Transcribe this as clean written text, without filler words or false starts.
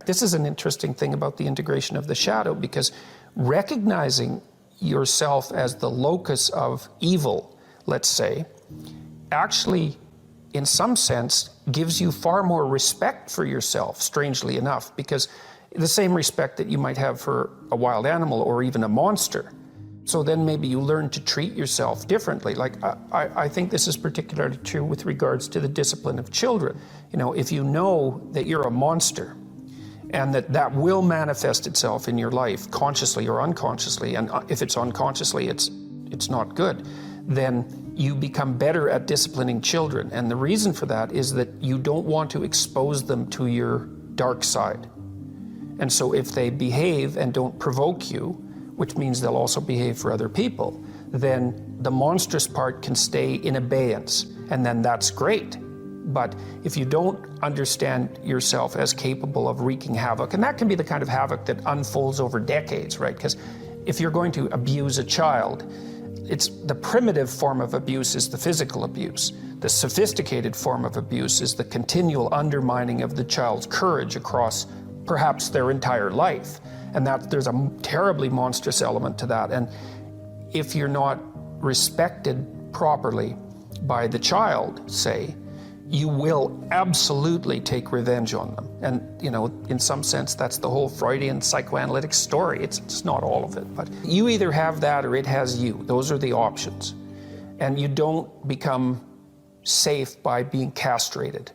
This is an interesting thing about the integration of the shadow, because recognizing yourself as the locus of evil, let's say, actually, in some sense, gives you far more respect for yourself, strangely enough, because the same respect that you might have for a wild animal or even a monster. So then maybe you learn to treat yourself differently. Like, I think this is particularly true with regards to the discipline of children. You know, if you know that you're a monster, and that will manifest itself in your life, consciously or unconsciously, and if it's unconsciously, it's not good, then you become better at disciplining children. And the reason for that is that you don't want to expose them to your dark side. And so if they behave and don't provoke you, which means they'll also behave for other people, then the monstrous part can stay in abeyance, and then that's great. But if you don't understand yourself as capable of wreaking havoc, and that can be the kind of havoc that unfolds over decades, right? Because if you're going to abuse a child, it's the primitive form of abuse is the physical abuse. The sophisticated form of abuse is the continual undermining of the child's courage across perhaps their entire life. And that there's a terribly monstrous element to that. And if you're not respected properly by the child, say, you will absolutely take revenge on them. And, you know, in some sense, that's the whole Freudian psychoanalytic story. It's not all of it, but you either have that or it has you. Those are the options. And you don't become safe by being castrated.